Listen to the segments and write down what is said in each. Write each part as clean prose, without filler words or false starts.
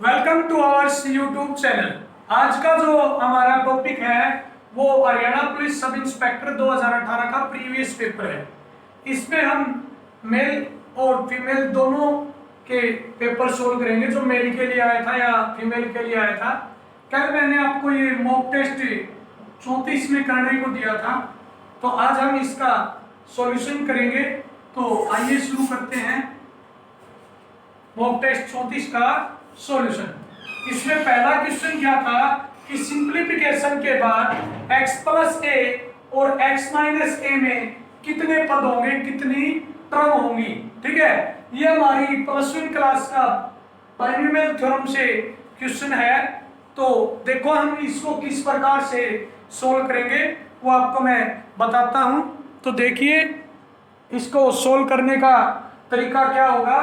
Welcome to our YouTube channel. आज का जो हमारा टॉपिक है वो हरियाणा पुलिस सब इंस्पेक्टर 2018 का प्रीवियस पेपर है। इसमें हम मेल और फीमेल दोनों के पेपर सोल्व करेंगे, जो मेल के लिए आया था या फीमेल के लिए आया था। कल मैंने आपको ये मॉक टेस्ट 34 में करने को दिया था, तो आज हम इसका सॉल्यूशन करेंगे। तो आइए शुरू करते हैं मॉक टेस्ट 34 का सॉल्यूशन। इसमें पहला क्वेश्चन क्या था कि सिंप्लीफिकेशन के बाद x प्लस ए और x माइनस ए में कितने पद होंगे, कितनी टर्म होंगी। ठीक है, ये हमारी +1 क्लास का बाइनोमियल थ्योरम से क्वेश्चन है। तो देखो हम इसको किस प्रकार से सोल्व करेंगे वो आपको मैं बताता हूं। तो देखिए इसको सोल्व करने का तरीका क्या होगा।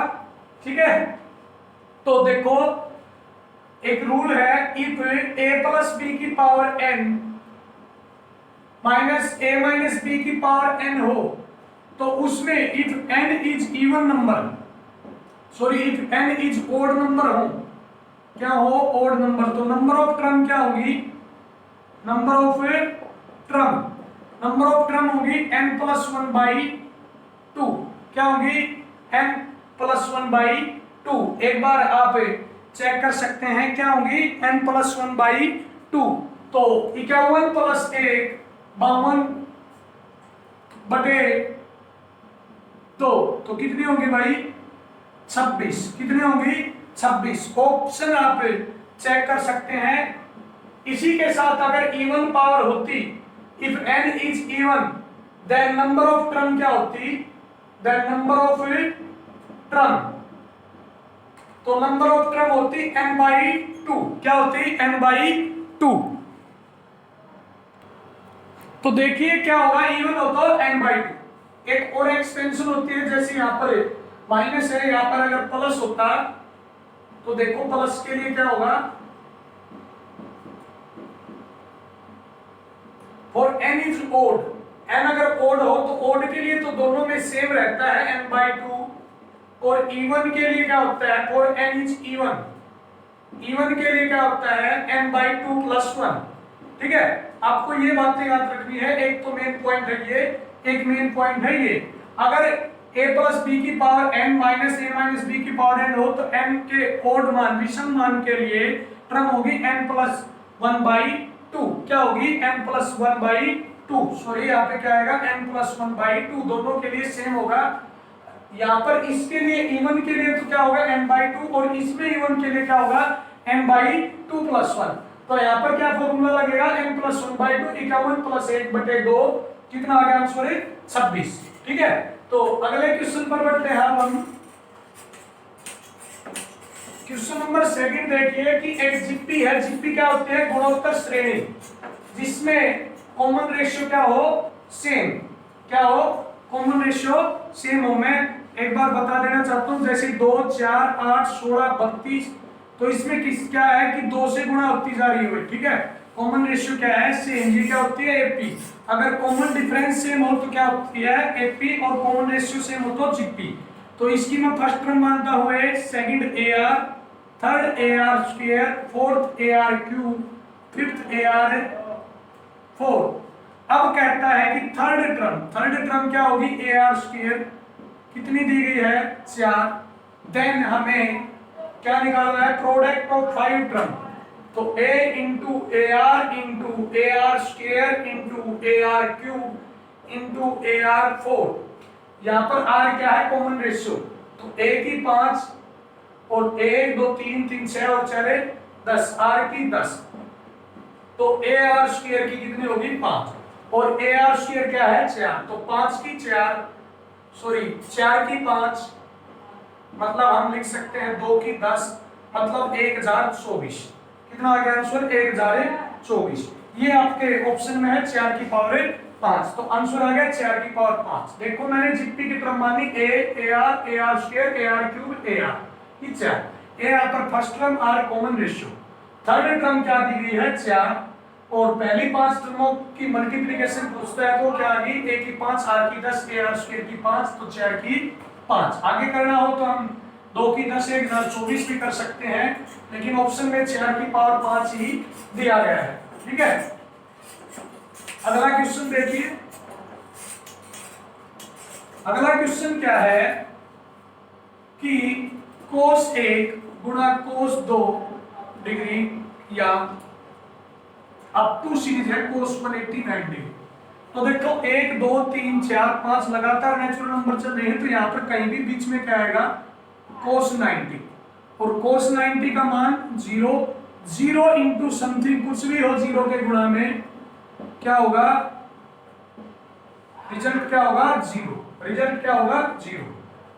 ठीक है, तो देखो एक रूल है, इफ a प्लस बी की power n minus a minus B की पावर n हो, तो उसमें if n is even number, if n is odd number हो, क्या हो, ओड नंबर, तो नंबर ऑफ टर्म क्या होगी, नंबर ऑफ टर्म होगी n प्लस 1/2। क्या होगी, n प्लस 1/2। एक बार आप चेक कर सकते हैं क्या होगी, n प्लस 1/2। तो 51 प्लस 1 52 बटे 2, तो कितनी होगी भाई, 26। कितनी होगी, 26। ऑप्शन आप चेक कर सकते हैं। इसी के साथ अगर इवन पावर होती, if n is even, then number of term क्या होती, देन नंबर ऑफ टर्म, तो नंबर ऑफ टर्म होती n/2। क्या होती, n/2। तो देखिए क्या होगा, इवन हो तो n/2। एक और एक्सटेंशन होती है, जैसे यहां पर माइनस है, यहां पर अगर प्लस होता तो देखो प्लस के लिए क्या होगा, और n इज ओड, n अगर ओड हो तो ओड के लिए तो दोनों में सेम रहता है n/2, और इवन के लिए क्या होता है, और n इज इवन, इवन के लिए क्या होता है n/2 + 1। ठीक है, आपको ये बातें याद रखनी है। एक तो मेन पॉइंट है ये, एक मेन पॉइंट है ये, अगर a प्लस बी की power n minus a minus B की पावर n हो, तो n के ओड मान, विषम मान के लिए टर्म होगी n प्लस 1/2। क्या होगी, n प्लस 1/2। सॉरी, यहाँ पे क्या आएगा, n प्लस 1/2, दोनों के लिए सेम होगा। यहाँ पर इसके लिए इवन के लिए तो क्या होगा n/2, और इसमें इवन के लिए क्या होगा n/2 + 1। तो यहाँ पर क्या फॉर्मूला लगेगा, n प्लस 1/2, 51 प्लस 1/2, कितना आ गया आंसर, 26। ठीक है, तो अगले क्वेश्चन पर बढ़ते हैं हम। क्वेश्चन नंबर 2 देखिए कि एक जीपी है। जीपी क्या होती है, गुणोत्तर श्रेणी, जिसमें कॉमन रेशियो क्या हो, सेम। क्या हो, कॉमन रेशियो सेम हो। मैं एक बार बता देना चाहता हूं, जैसे 2 4 8 16 32, तो इसमें किस क्या है कि 2 से गुणा होती जा रही है। ठीक है, कॉमन रेशियो क्या है, सेम। ये क्या होती है, एपी। अगर कॉमन डिफरेंस सेम हो तो क्या होती है, एपी, और कॉमन रेशियो सेम हो तो जीपी। तो इसकी मैं फर्स्ट टर्म मानता हुए, second AR, third AR square, fourth AR cube, fifth AR 4। अब कहता है कि थर्ड टर्म क्या होगी, एआर स्क्वायर, कितनी दी गई है, 4। देन हमें क्या निकालना है, प्रोडक्ट ऑफ 5 टर्म, तो a into A R square into A R cube into A R 4। यहाँ पर r क्या है, कॉमन रेशियो, तो a की 5 और 1 2 3 3 6 और 4 10, r की 10, तो ए आर स्क्वायर की कितनी होगी, 5, और ए आर स्क्वायर क्या है, 4, तो 5 की 4 की 5, मतलब हम लिख सकते हैं 2 की 10, मतलब 1024। कितना आ गया आंसर, 1024। ये आपके ऑप्शन में है 4 की पावर 5, तो आंसर आ गया 4 की पावर 5। देखो मैंने जीपी की टर्म मानी A R square, A R cube, A R, ये 4। ए आर पर first term, R common ratio, third term क्या दी गई है, 4, और पहली 5 टर्मों की मल्टीप्लिकेशन पूछता है तो क्या आ गई, a की 5, r की 10, ए आर स्क्वायर की 5, तो 4 की 5। आगे करना हो तो हम 2 की 10 1 10 24 भी कर सकते हैं, लेकिन ऑप्शन में 4 की पावर 5 ही दिया गया है। ठीक है, अगला क्वेश्चन देखिए। अगला क्वेश्चन क्या है कि cos 1 गुणा cos 2 डिग्री या अप टू सीरीज है cos 180 90। तो देखो 1 2 3 4 5 लगातार नेचुरल नंबर चल रहे हैं, तो यहाँ पर कहीं भी बीच में क्या आएगा cos 90, और cos 90 का मान 0 0 इंटू समथिंग कुछ भी हो 0 के गुणा में क्या होगा, रिजल्ट क्या होगा 0, रिजल्ट क्या होगा 0।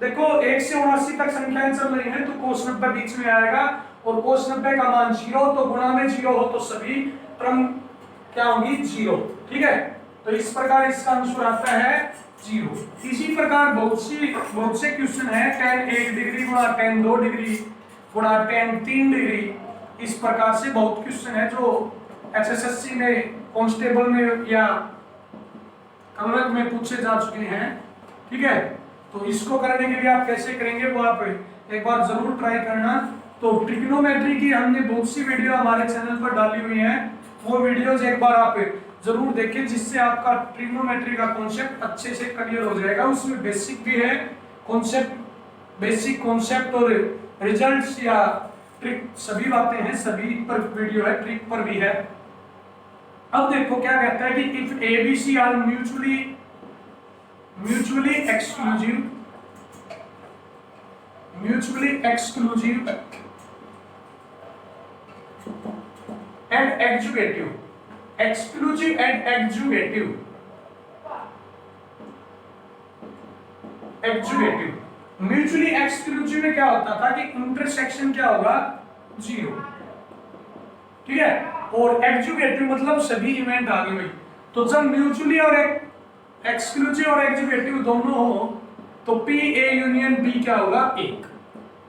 देखो 1 से 79 तक संख्याएं चल रही हैं, तो cos 90 बीच में आएगा, और cos 90 का मान 0, तो गुणा में 0 हो तो सभी टर्म क्या होगी 0। ठीक है, तो इस प्रकार इसका आंसर आता है 0। इसी प्रकार बहुत से क्वेश्चन है tan 1 डिग्री गुणा tan 2 डिग्री गुणा tan 3 डिग्री, इस प्रकार से बहुत क्वेश्चन है जो एसएससी में, कांस्टेबल में या कलरक में पूछे जा चुके हैं। ठीक है, तो इसको करने के लिए आप कैसे करेंगे वो आप एक बार जरूर ट्राई करना। तो ट्रिग्नोमेट्री की हमने बहुत सी वीडियो हमारे चैनल पर डाली हुई हैं, वो वीडियोज एक बार आप जरूर देखें, जिससे आपका ट्रिग्नोमेट्री का कॉन्सेप्ट अच्छे से क्लियर हो जाएगा। उसमें बेसिक भी है कॉन्सेप्ट, बेसिक कॉन्सेप्ट और रिजल्ट्स या ट्रिक सभी बातें हैं, सभी पर वीडियो है, ट्रिक पर भी है। अब देखो क्या कहता है कि if ABC are mutually exclusive and executive, exclusive and executive, mutually exclusive में क्या होता था कि इंटरसेक्शन क्या होगा 0। ठीक है, और एग्जीक्यूटिव मतलब सभी इवेंट आगे भाई। तो जब म्यूचुअली और एक्सक्लूसिव और एग्जीक्यूटिव दोनों हो तो पी ए यूनियन बी क्या होगा 1,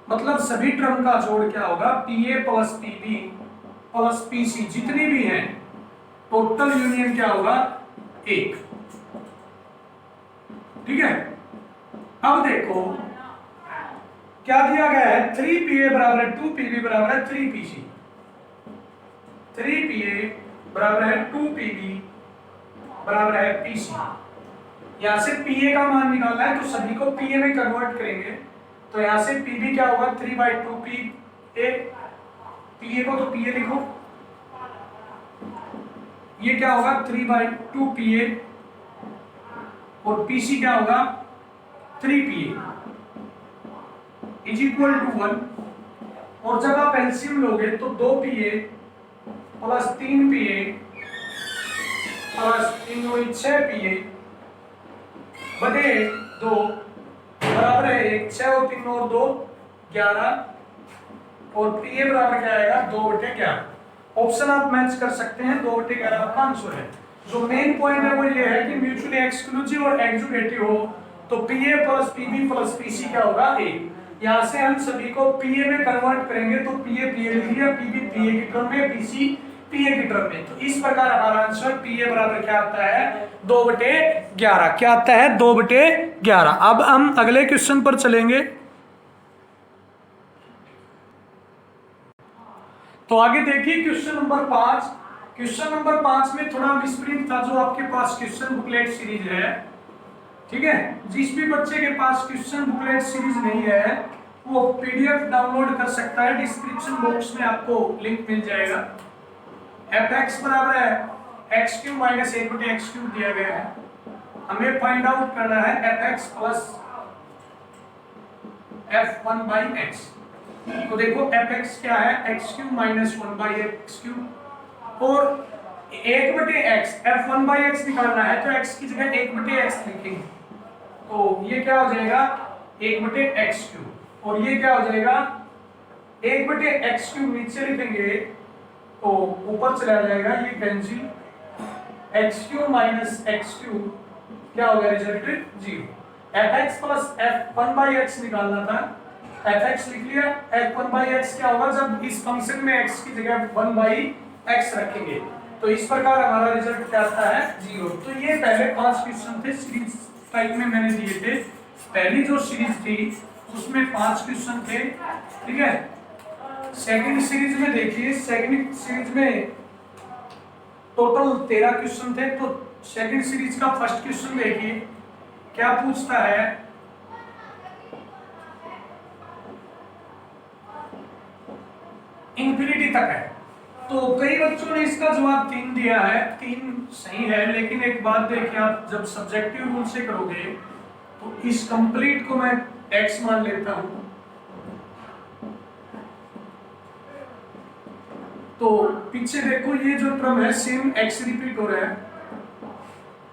मतलब सभी टर्म का जोड़ क्या होगा P A plus P B plus P C, जितनी भी हैं टोटल यूनियन क्या होगा 1। ठीक है, अब देखो क्या दिया गया है, 3pa बराबर है 2pb बराबर है 3pc, 3pa बराबर है 2pb बराबर है pc। यहां से pa का मान निकालना है, तो सभी को pa में कन्वर्ट करेंगे, तो यहां से pb क्या होगा 3/2pa, pa को तो pa लिखो, ये क्या होगा 3/2pa, और pc क्या होगा 3pa इज इक्वल टू 1। और जब आप एलसीएम लोगे तो 2pa plus 3pa plus 3 2 6pa बटे 2 बराबर है 1, 6 और 3 और 2 11, और pa बराबर क्या आएगा 2/11। ऑप्शन आप मैच कर सकते हैं, 2/11 आपका आंसर है। जो मेन पॉइंट है वो ये है कि म्यूचुअली एक्सक्लूसिव और एग्जीक्यूटिव हो तो pa plus pb plus pc क्या होगा 1। यहाँ से हम सभी को pa में कन्वर्ट करेंगे, तो pa लिख लिया, pb pa की टर्म में, pc pa की टर्म में। तो इस प्रकार हमारा आंसर pa बराबर क्या आता है 2/11। क्या आता है 2/11। अब हम अगले क्वेश्चन पर चलेंगे। तो आगे देखिए क्वेश्चन नंबर 5। क्वेश्चन नंबर 5 में थोड़ा मिसप्रिंट था, जो आपके पास क्वेश्चन बुकलेट सीरीज है। ठीक है, जिस भी बच्चे के पास क्वेश्चन बुकलेट सीरीज नहीं है वो पीडीएफ डाउनलोड कर सकता है, डिस्क्रिप्शन बॉक्स में आपको लिंक मिल जाएगा। fx बराबर है x³ माइनस 1/x³ दिया गया है, हमें फाइंड आउट करना है fx प्लस f1/x। तो देखो fx क्या है x³ माइनस 1/x³, और 1/x f1/x निकालना है, तो x की जगह 1/x लिखेंगे, तो ये क्या हो जाएगा 1/x³, और ये क्या हो जाएगा 1/x³ नीचे लिखेंगे तो ऊपर चला जाएगा, ये कैंसिल, x³ माइनस x³ क्या हो गया रिजल्ट 0। fx प्लस f1/x निकालना था, fx लिख लिया, f1/x क्या होगा जब इस फंक्शन में x की जगह 1/x रखेंगे, तो इस प्रकार हमारा रिजल्ट क्या आता है 0। तो ये पहले 5 क्वेश्चन थे सीरीज टाइप में मैंने दिए थे। पहली जो सीरीज थी उसमें 5 क्वेश्चन थे, ठीक है। सेकंड सीरीज में देखिए, सेकंड सीरीज में टोटल 13 क्वेश्चन थे। तो सेकंड सीरीज का फर्स्ट क्वेश्चन देखिए क्या पूछता है। इंफिनिटी तक है। तो कई बच्चों ने इसका जवाब 3 दिया है, 3 सही है। लेकिन एक बात देखिए, आप जब सब्जेक्टिव रूल से करोगे तो इस कंप्लीट को मैं x मान लेता हूं, तो पीछे देखो ये जो टर्म है सेम x रिपीट हो रहा है।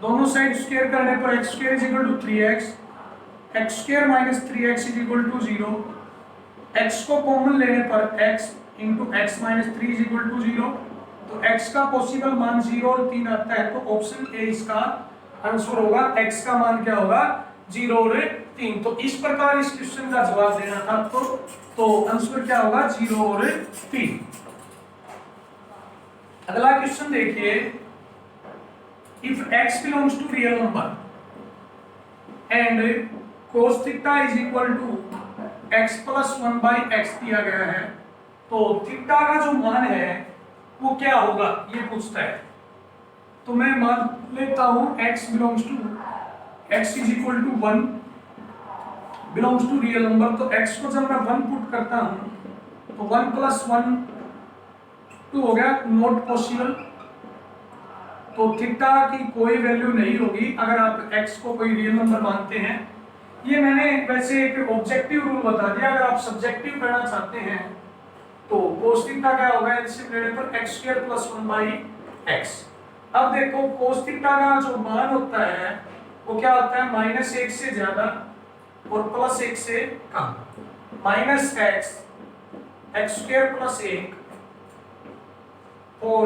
दोनों साइड स्क्वायर करने पर x square is equal to 3x, x square minus 3x is equal to 0, x को कॉमन लेने पर x into x minus 3 is equal to 0। तो x का पॉसिबल मान 0 और 3 आता है, तो ऑप्शन ए इसका आंसर होगा। x का मान क्या होगा? 0 और 3। तो इस प्रकार इस क्वेश्चन का जवाब देना था, तो आंसर क्या होगा? 0 और 3। अगला क्वेश्चन देखिए, if x belongs to real number and cos theta is equal to x plus 1 by x दिया गया है, तो थीटा का जो मान है वो क्या होगा ये पूछता है। तो मैं मान लेता हूं x belongs to x is equal to 1 belongs to real number. तो x को जब मैं 1 पुट करता हूं तो 1 प्लस 1 2 हो गया, नॉट पॉसिबल। तो थीटा की कोई वैल्यू नहीं होगी अगर आप x को कोई रियल नंबर मानते हैं। ये मैंने वैसे एक ऑब्जेक्टिव रूल बता दिया। अगर आप सब्जेक्टिव करना चाहते हैं तो cos थीटा क्या होगा? एलसीएम लेने पर x square plus 1 by x। अब देखो cos थीटा का जो मान होता है वो क्या होता है? -1 से ज्यादा और +1 से कम। -x x स्क्वायर प्लस 1 और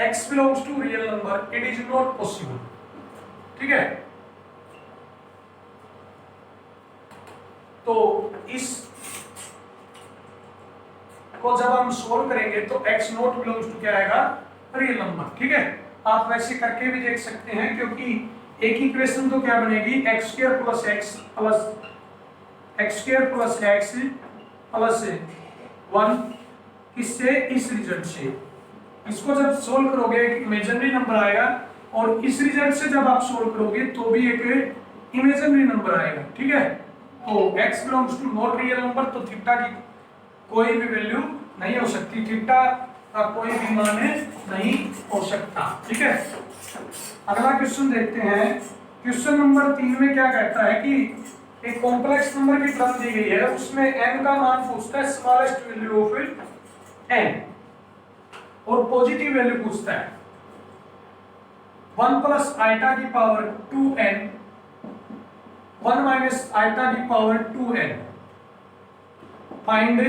x belongs to real number, it is not possible, ठीक है। तो इस को जब हम सोल्व करेंगे तो x नॉट बिलोंग्स टू क्या आएगा? रियल नंबर, ठीक है। आप वैसे करके भी देख सकते हैं, क्योंकि एक इक्वेशन तो क्या बनेगी? x square plus x plus 1, इससे इस रिजल्ट से। इसको जब सोल्व करोगे एक इमेजिनरी नंबर आएगा, और इस रिजल्ट से जब आप सोल्व करोगे तो भी एक इमेजिनरी नंबर आएगा, ठीक है। तो x belongs to not real number, तो थीटा की कोई भी वैल्यू नहीं हो सकती, थीटा का कोई भी मान नहीं हो सकता, ठीक है। अगला क्वेश्चन देखते हैं। क्वेश्चन नंबर 3 में क्या कहता है कि एक कॉम्प्लेक्स नंबर की टर्म दी गई है, उसमें n का मान पूछता है, स्मॉलेस्ट वैल्यू ऑफ n, और पॉजिटिव वैल्यू पूछता है 1 प्लस आइटा की पावर 2n 1 माइनस आइटा की power 2n। Find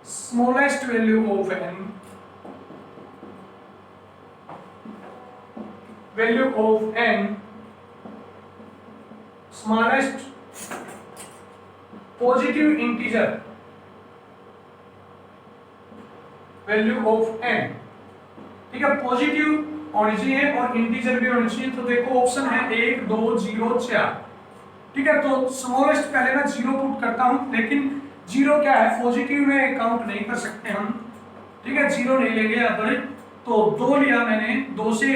smallest value of n, value of n, smallest positive integer value of n, ठीक है। पॉजिटिव होनी चाहिए और इंटीजर भी होनी चाहिए। तो देखो ऑप्शन है 1 2 0 4, ठीक है। तो स्मॉलेस्ट पहले मैं 0 पुट करता हूं, लेकिन 0 क्या है? पॉजिटिव में काउंट नहीं कर सकते हम, ठीक है। 0 नहीं लेंगे यहाँ पर। तो 2 लिया मैंने, 2 से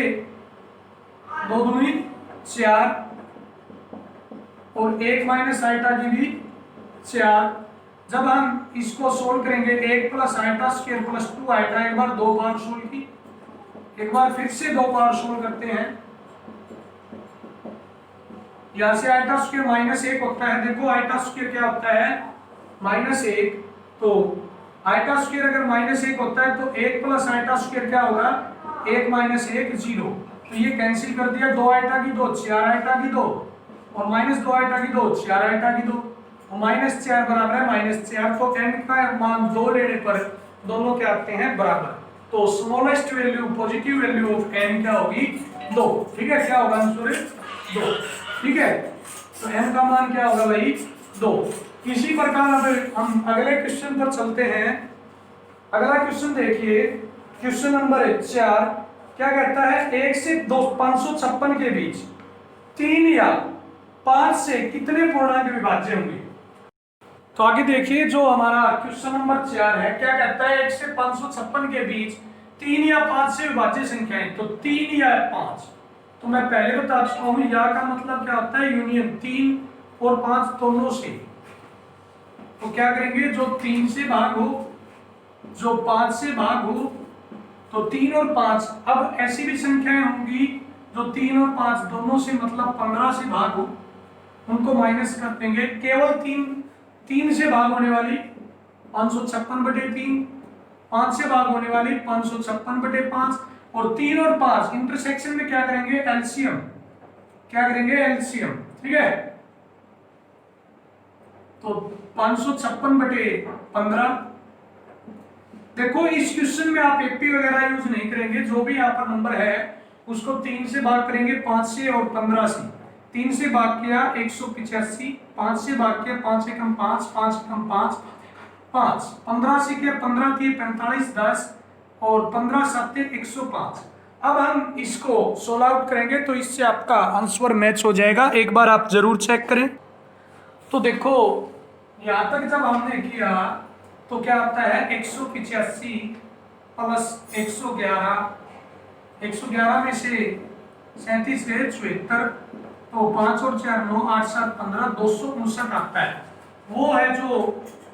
2 दूनी 4, और 1 माइनस आइटा की भी 4। जब हम इसको सोल्व करेंगे 1 plus iota square plus 2 iota, एक बार 2 पावर सोल्व की, एक बार फिर से 2 पावर सोल्व करते हैं। यहां से आइटा स्क्वायर -1 होता है। देखो आइटा स्क्वायर क्या होता है? -1। तो आइटा स्क्वायर अगर -1 होता है तो 1 प्लस आइटा स्क्वायर क्या होगा? 1 माइनस 1 0। तो ये कैंसिल कर दिया, 2 आइटा की 2, 4 आइटा की 2, और -2 आइटा की 2, 4 आइटा की 2, और -4 बराबर है -4। तो n का मान 2 लेने पर दोनों क्या आते हैं? बराबर। तो smallest value positive value of n क्या होगी? 2, ठीक है। क्या होगा आंसर? 2, ठीक है। तो n का मान क्या होगा भाई? 2। इसी प्रकार अब हम अगले क्वेश्चन पर चलते हैं। अगला क्वेश्चन देखिए, क्वेश्चन नंबर 4 क्या कहता है? 1 से 556 के बीच 3 या 5 से कितने पूर्णांक विभाज्य होंगे। तो आगे देखिए जो हमारा क्वेश्चन नंबर 4 है, क्या कहता है 1 से 556 के बीच 3 या 5 से विभाज्य संख्याएं, तो 3 या 5। तो मैं पहले बता चुका हूं या का मतलब क्या होता है, यूनियन 3 और 5 दोनों से। तो क्या करेंगे, जो 3 से भाग हो, जो 5 से भाग हो, तो 3 और 5। अब ऐसी भी संख्याएं होंगी जो 3 और 5 दोनों से मतलब 15 से भाग हो, उनको माइनस कर देंगे। केवल 3 से भाग होने वाली 556/3, 5 से भाग होने वाली 556/5, और 3 और 5 इंटरसेक्शन में क्या करेंगे, एलसीएम। क्या करेंगे, एलसीएम। ठीक है, तो 556/15। देखो इस क्वेश्चन में आप एपी वगैरह यूज नहीं करेंगे, जो भी यहाँ पर नंबर है उसको 3 से भाग करेंगे, 5 से और 15 से। 3 से भाग किया 185, 5 से भाग किया 5 एकम 5, 5 एकम 5, 5, 15 से किया 15 थी 45, 10 और 15 7 105। अब हम इसको सोल्व आउट करेंगे तो इससे आपका आंसर मैच हो जाएगा, एक बार आप जरूर चेक करें। तो देखो यहां तक जब हमने किया तो क्या आता है 185 प्लस 111, 111 में से 37 गए 74, तो 5 और 4 9, 8 7 15, 259 आता है। वो है जो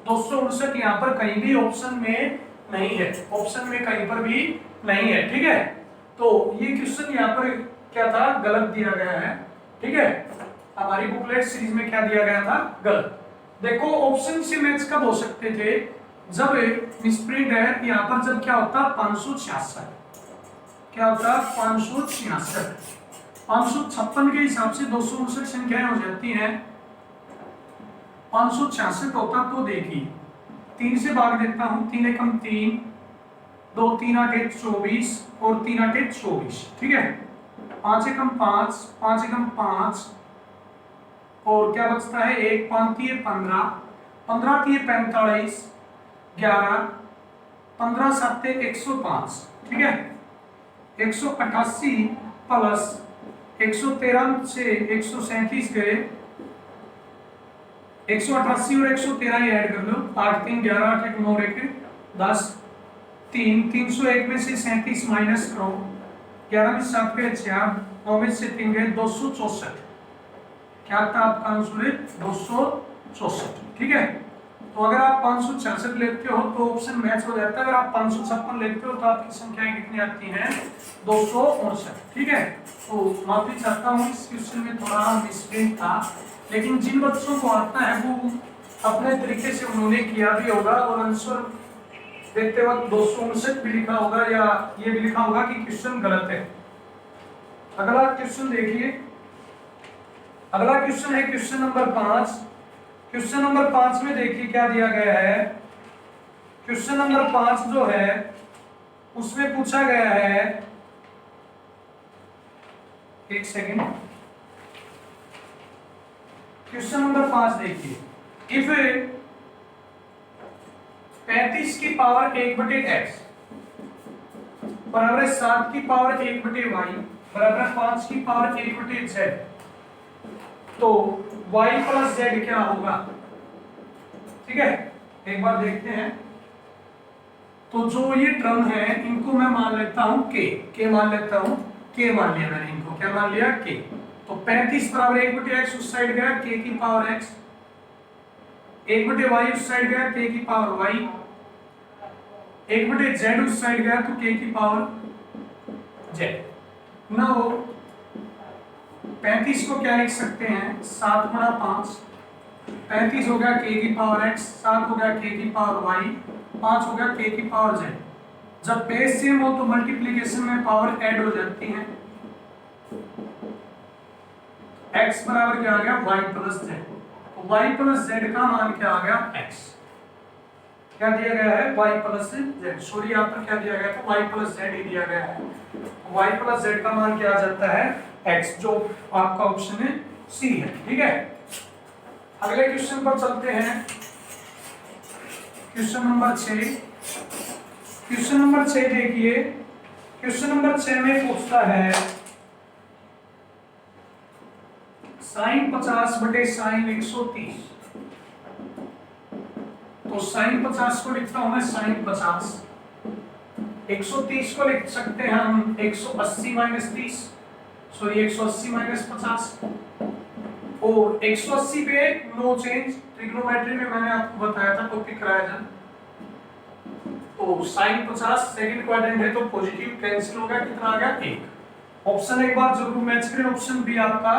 259 यहाँ पर कहीं भी ऑप्शन में नहीं है, ऑप्शन में कहीं पर भी नहीं है। ठीक है, तो ये क्वेश्चन यहाँ पर क्या था, गलत दिया गया है। ठीक है, हमारी बुकलेट सीरीज में क्या दिया गया था, गलत। देखो ऑप्शन से मैच कब हो सकते थे, जब मिसप्रिंट है यहाँ पर, जब क्या होता 566, क्या होता 566, 556 के हिसाब से 259 संख्याएं हो जाती हैं, 566 होता। तो देखिए 3 से भाग देता हूं, 3 एकम 3, 2 3 8 24 और 3 8 24। ठीक है, 5 एकम 5, 5 एकम 5 और क्या बचता है 1, 5 3 15, 15 3 45, 11, 15 7 105। ठीक है, 188 प्लस 113 से 137 गए, 188 और 113 ही ऐड कर लो, 8 3 11, 8 1 9 1 10, 3 301 में से 37 माइनस करो, 11 में 7 गए 4, 9 में से 3 गए 264। क्या था आपका आंसर है 264। ठीक है, तो अगर आप 566 लेते हो तो ऑप्शन मैच हो जाता है, अगर आप 556 लेते हो तो आपकी संख्याएं कितनी आती हैं 259। ठीक है, तो माफी चाहता हूँ इस क्वेश्चन में थोड़ा मिसप्रिंट था, लेकिन जिन बच्चों को आता है वो अपने तरीके से उन्होंने किया भी होगा और आंसर देखते वक्त 259 भी लिखा होगा या ये भी लिखा होगा कि क्वेश्चन गलत है। अगला क्वेश्चन देखिए, अगला क्वेश्चन है क्वेश्चन नंबर 5। क्वेश्चन नंबर 5 में देखिए क्या दिया गया है। क्वेश्चन नंबर 5 जो है उसमें पूछा गया है, एक सेकेंड, क्वेश्चन नंबर 5 देखिए, इफ 35 की पावर 1/x बराबर 7 की पावर 1/y बराबर 5 की पावर 1/z, तो y प्लस z क्या होगा। ठीक है, एक बार देखते हैं। तो जो ये टर्म है इनको मैं मान लेता हूं k मान लेता हूं, k मान लिया मैंने, इनको क्या मान लिया k। तो 35 बराबर 1/x उस साइड गया k की पावर x, 1/y उस साइड गया k की पावर y, 1/z उस साइड गया तो k की पावर z। नाउ 35 को क्या लिख सकते हैं 7 गुणा 5, 35 हो गया k की पावर x, 7 हो गया k की पावर y, 5 हो गया k की पावर z। जब बेस सेम हो तो मल्टीप्लिकेशन में पावर ऐड हो जाती है। x बराबर क्या आ गया y प्लस z, तो y प्लस z का मान क्या आ गया x। क्या दिया गया है y प्लस z, सॉरी यहाँ पर क्या दिया गया था y प्लस z ही दिया गया है। y प्लस z का मान क्या आ जाता है x, जो आपका ऑप्शन है सी है। ठीक है, अगले क्वेश्चन पर चलते हैं। Question number 6। क्वेश्चन नंबर 6 देखिए, क्वेश्चन नंबर 6 में पूछता है साइन 50 बटे साइन 130, तो साइन 50 को लिखता हूं मैं साइन 50, 130 को लिख सकते हैं हम 180 माइनस 30, सॉरी 180 माइनस 50, और 180 पे नो चेंज, ट्रिग्नोमेट्री में मैंने आपको बताया था, कॉपी कराया था। तो साइन 50 सेकंड क्वाड्रेंट है तो पॉजिटिव कैंसिल हो गया, कितना आ गया 1। ऑप्शन एक बार जरूर मैच करें, ऑप्शन बी आपका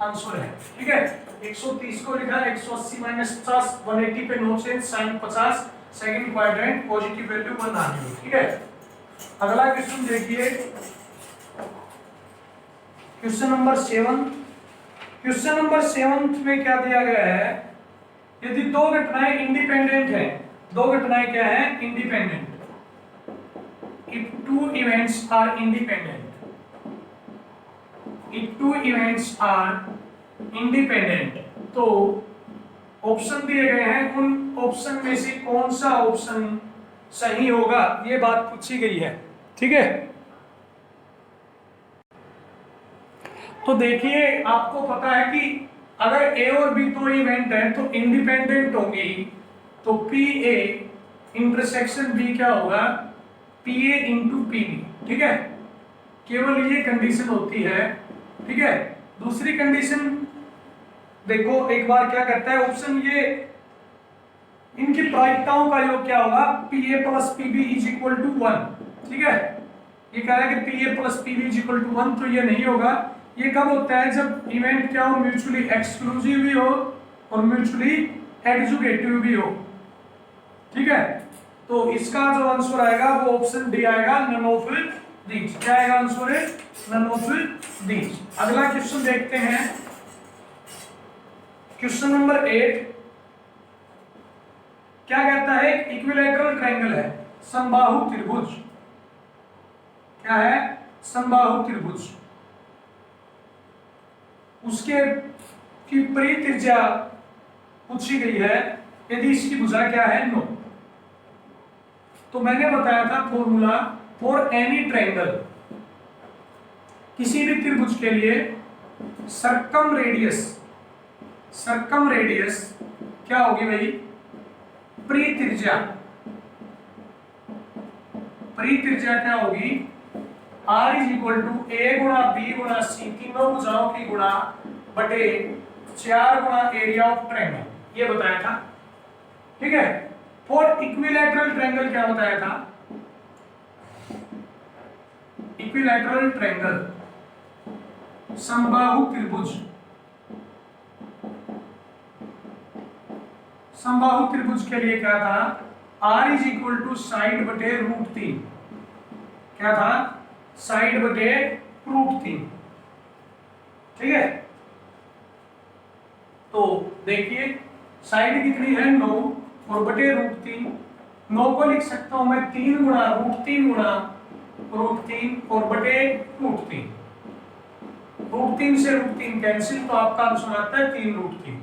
आंसर है। ठीक है, 130 को लिखा 180 माइनस 50, 180 पे no change, sine 50 second quadrant, positive value 1 आ गई। ठीक है, अगला क्वेश्चन देखिए, क्वेश्चन नंबर 7। क्वेश्चन नंबर 7 में क्या दिया गया है, यदि दो घटनाएं इंडिपेंडेंट हैं, दो घटनाएं क्या है, independent, if two events are independent, if two events are independent, तो ऑप्शन दिए गए हैं, उन ऑप्शन में से कौन सा ऑप्शन सही होगा, ये बात पूछी गई है। ठीक है, तो देखिए आपको पता है कि अगर ए और बी दो इवेंट है तो इंडिपेंडेंट होगी, तो पी ए इंटरसेक्शन बी क्या होगा, P A into P B. ठीक है, केवल ये कंडीशन होती है। ठीक है, दूसरी कंडीशन देखो एक बार क्या कहता है ऑप्शन, ये इनकी प्रायिकताओं का योग क्या होगा, P A plus P B is equal to 1। ठीक है, ये कह रहा है कि P A plus P B is equal to 1, तो ये नहीं होगा। ये कब होता है, जब इवेंट क्या हो, म्यूचुअली एक्सक्लूसिव भी हो और म्यूचुअली एडजुकेटिव भी हो। ठीक है, तो इसका जो आंसर आएगा वो ऑप्शन डी आएगा, नन ऑफ दीज। क्या आएगा आंसर है, नन ऑफ दीज। अगला क्वेश्चन देखते हैं, क्वेश्चन नंबर 8 क्या कहता है, इक्विलैटरल ट्रायंगल है, समबाहु त्रिभुज। क्या है, समबाहु त्रिभुज, उसके की परित्रिज्या पूछी गई है, यदि इसकी भुजा क्या है, 9। तो मैंने बताया था फॉर्मूला फॉर एनी ट्रायंगल, किसी भी त्रिभुज के लिए सर्कम रेडियस क्या होगी भाई, परित्रिज्या क्या होगी, R इज इक्वल टू ए गुणा बी गुणा सी, तीनों भुजाओं की गुणा बटे 4 गुणा एरिया ऑफ ट्रायंगल, ये बताया था। ठीक है, फॉर इक्विलैटरल ट्रायंगल क्या बताया था, इक्विलैटरल ट्रायंगल समबाहु त्रिभुज, समबाहु त्रिभुज के लिए क्या था, R is equal to side बटे √3। क्या था, साइड बटे √3। ठीक है, तो देखिए साइड कितनी है, 9 और बटे √3, 9 को लिख सकता हूं मैं 3 गुणा √3 गुणा √3 और बटे √3, √3 से √3 कैंसिल, तो आपका आंसर आता है 3√3।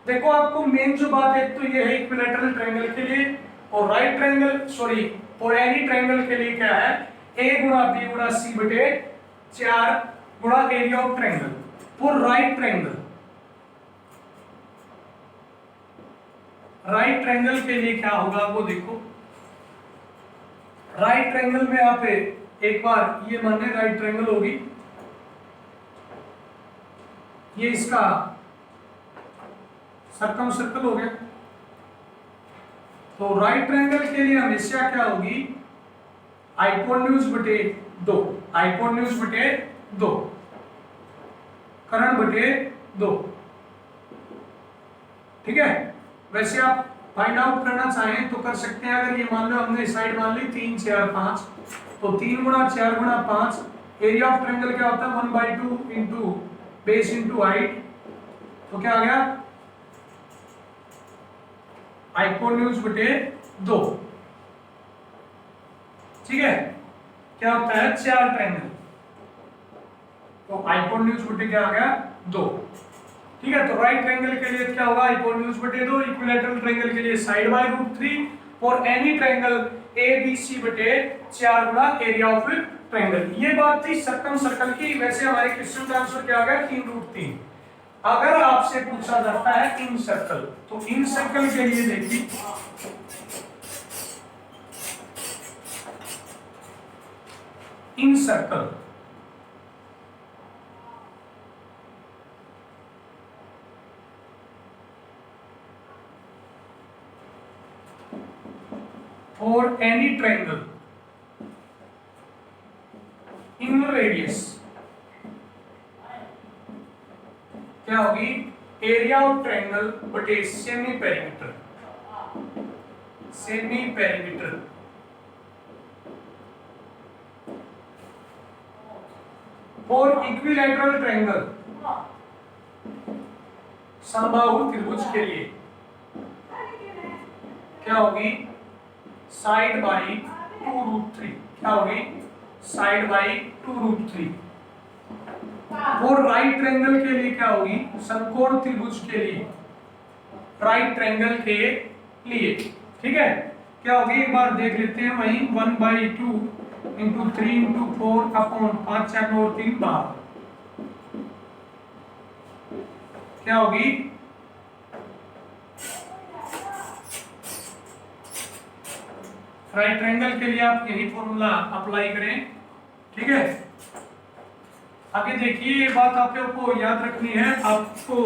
देखो आपको मेन जो बात है तो ये है इक्विलैटरल ट्रायंगल के लिए, और right triangle sorry for any triangle के लिए क्या है, ए गुणा बी गुणा सी बटे 4 गुणा area of triangle. For right triangle के लिए क्या होगा वो देखो, राइट ट्रायंगल में आप एक बार ये माने राइट ट्रायंगल होगी, ये इसका सर्कम सर्कल हो गया, तो राइट ट्रायंगल के लिए हमेशा क्या होगी, हाइपोटेन्यूज बटे 2, हाइपोटेन्यूज बटे 2, कर्ण बटे 2। ठीक है, वैसे आप फाइंड आउट करना चाहें तो कर सकते हैं। अगर ये मान लो हमने साइड मान ली 3 4 5, तो 3 गुणा 4 गुणा 5, एरिया ऑफ ट्रायंगल क्या होता है, 1/2 इंटू बेस इंटू हाइट, तो क्या आ गया, हाइपोटेन्यूज बटे 2। ठीक है, क्या होता है 4 ट्रायंगल, तो हाइपोटेन्यूज बटे क्या आ गया 2। ठीक है, तो राइट ट्रायंगल के लिए क्या होगा, हाइपोटेन्यूज बटे 2, इक्विलैटरल ट्रायंगल के लिए साइड बाय √3, और any triangle A B C बटे 4 गुणा एरिया ऑफ ट्रायंगल। ये बात थी सर्कम सर्कल की। वैसे हमारे क्वेश्चन का आंसर क्या आ गया, 3√3। अगर आपसे पूछा जाता है इन सर्कल, तो इन सर्कल के लिए देखिए in circle for any triangle in radius क्या होगी, एरिया ऑफ ट्रायंगल बटे semi perimeter, semi perimeter for equilateral triangle, समबाहु त्रिभुज के लिए क्या होगी, साइड बाई 2√3, क्या होगी, साइड बाई 2√3। और राइट ट्रायंगल के लिए क्या होगी, समकोण त्रिभुज के लिए, राइट ट्रायंगल के लिए, ठीक है, क्या होगी एक बार देख लेते हैं वहीं, 1/2 इंटू 3 इंटू 4 अपॉन 5 4 और 3 12, क्या होगी, राइट ट्रायंगल के लिए आप यही फॉर्मूला अप्लाई करें, ठीक है। आगे देखिए, ये बात आपको याद रखनी है, आपको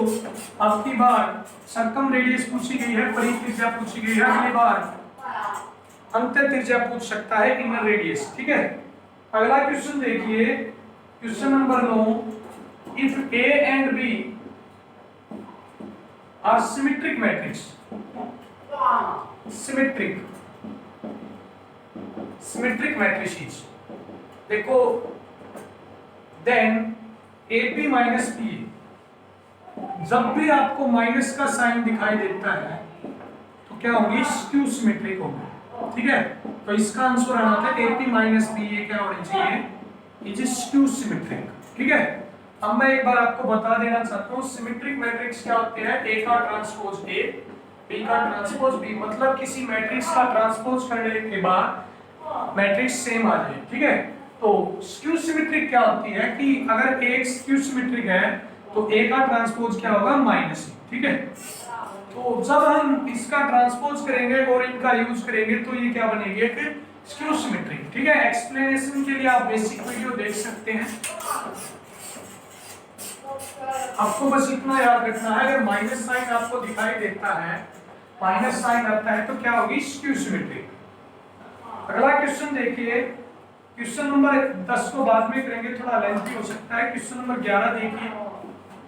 आपकी बार सर्कम रेडियस पूछी गई है, परिधि त्रिज्या पूछी गई है, अगली बार अंत त्रिज्या पूछ सकता है, इनर रेडियस, ठीक है। अगला क्वेश्चन देखिए, question number 9, if A and B are symmetric matrix, symmetric symmetric matrices, देखो देन AP माइनस P, जब भी आपको माइनस का साइन दिखाई देता है तो क्या होगी, स्क्यू सिमेट्रिक होगी, ठीक है। तो इसका आंसर आना था AP माइनस P, ये क्या होना चाहिए, इज स्क्यू सिमेट्रिक, ठीक है। अब मैं एक बार आपको बता देना चाहता हूँ, सिमेट्रिक मैट्रिक्स क्या होते हैं, A का ट्रांसपोज A, B का ट्रांसपोज B, मतलब किसी मैट्रिक्स का ट्रांसपोज करने के बाद मैट्रिक्स सेम आ जाए, ठीक है। तो स्क्यू सिमेट्रिक क्या होती है कि अगर एक स्क्यू सिमेट्रिक है तो ए का ट्रांसपोज क्या होगा, माइनस, ठीक है। तो जब हम इसका ट्रांसपोज करेंगे और इनका यूज करेंगे तो ये क्या बनेगी, एक स्क्यू सिमेट्रिक, ठीक है। एक्सप्लेनेशन के लिए आप बेसिक वीडियो देख सकते हैं, आपको बस इतना याद रखना है, अगर माइनस साइन आपको दिखाई देता है, माइनस साइन आता है तो क्या होगी, स्क्यू सिमेट्रिक। अगला क्वेश्चन देखिए, क्वेश्चन नंबर 10 को बाद में करेंगे, थोड़ा लेंथी हो सकता है। क्वेश्चन नंबर 11 देखिए,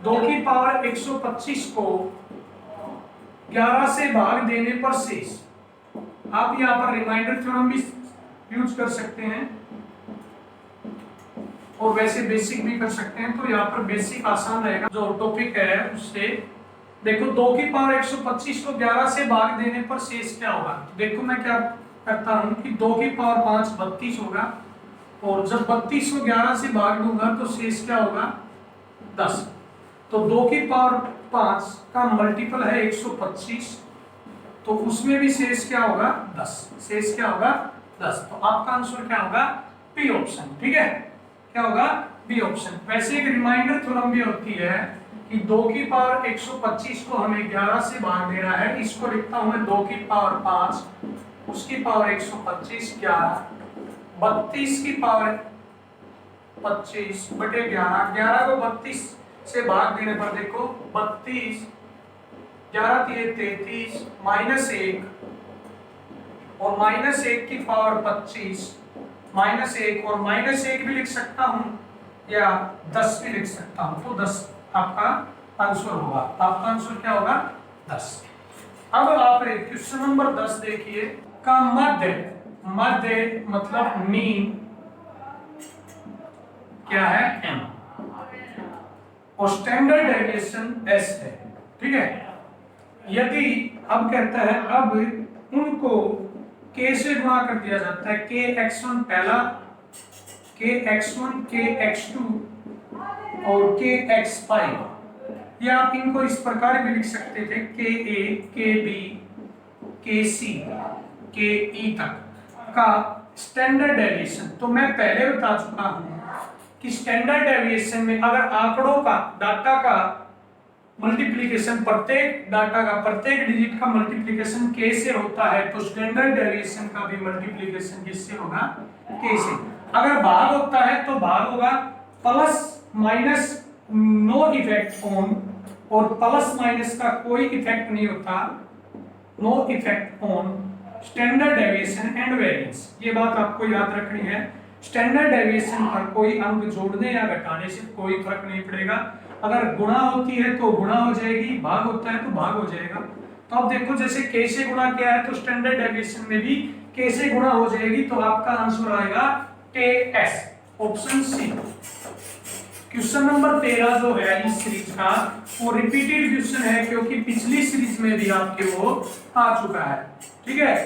2 की पावर 125 को 11 से भाग देने पर शेष, आप यहाँ पर रिमाइंडर थ्योरम भी यूज कर सकते हैं और वैसे बेसिक भी कर सकते हैं, तो यहाँ पर बेसिक आसान रहेगा, जो टॉपिक है उससे। देखो 2 की पावर 125 को 11 से भाग देने पर शेष क्या होगा, देखो मैं क्या करता हूं कि 2 की पावर 5 32 होगा, और जब 32 को 11 से भाग दूंगा तो शेष क्या होगा, 10। तो 2 की पावर 5 का मल्टीपल है 125, तो उसमें भी शेष क्या होगा, 10, शेष क्या होगा, 10। तो आपका आंसर क्या होगा, बी ऑप्शन, ठीक है, क्या होगा, बी ऑप्शन। वैसे एक रिमाइंडर थ्योरम भी होती है कि 2 की पावर 125 को हमें 11 से भाग देना है, इसको लिखता हूं मैं 2 की पावर 5, उसकी पावर 125 11, 32 की पावर 25 बटे 11, 11 को 32 से भाग देने पर देखो 32, 11 3 33, -1 और -1 की पावर 25, -1 और -1 भी लिख सकता हूं या 10 भी लिख सकता हूं, तो 10 आपका आंसर होगा, आपका आंसर क्या होगा, 10। अब आप क्वेश्चन नंबर 10 देखिए, का मध्य, मध्य मतलब मीन क्या है, m, और स्टैंडर्ड डेविएशन s है, ठीक है। यदि अब कहता है, अब उनको k से गुणा कर दिया जाता है, kx1 पहला, kx1 kx2 और kx5, या आप इनको इस प्रकार भी लिख सकते थे, ka kb kc ke तक का स्टैंडर्ड डेविएशन। तो मैं पहले बता चुका हूं कि स्टैंडर्ड डेविएशन में अगर आंकड़ों का, डाटा का मल्टीप्लीकेशन, प्रत्येक डाटा का, प्रत्येक डिजिट का मल्टीप्लीकेशन k से होता है, तो स्टैंडर्ड डेविएशन का भी मल्टीप्लीकेशन किससे होगा? k से। अगर भाग होता है तो भाग होगा plus minus, no effect on, और प्लस माइनस का कोई इफेक्ट नहीं होता, no effect on standard deviation and variance. ये बात आपको याद रखनी है, स्टैंडर्ड डेविएशन पर कोई अंक जोड़ने या घटाने से कोई फर्क नहीं पड़ेगा। अगर गुणा होती है तो गुणा हो जाएगी, भाग होता है तो भाग हो जाएगा। तो अब देखो जैसे k से गुणा किया है तो स्टैंडर्ड डेविएशन में भी k से गुणा हो जाएगी, तो आपका आंसर आएगा KS, option C. Question number 13 जो है इस सीरीज का वो रिपीटेड क्वेश्चन है, क्योंकि पिछली सीरीज में भी आपके वो आ चुका है। ठीक है,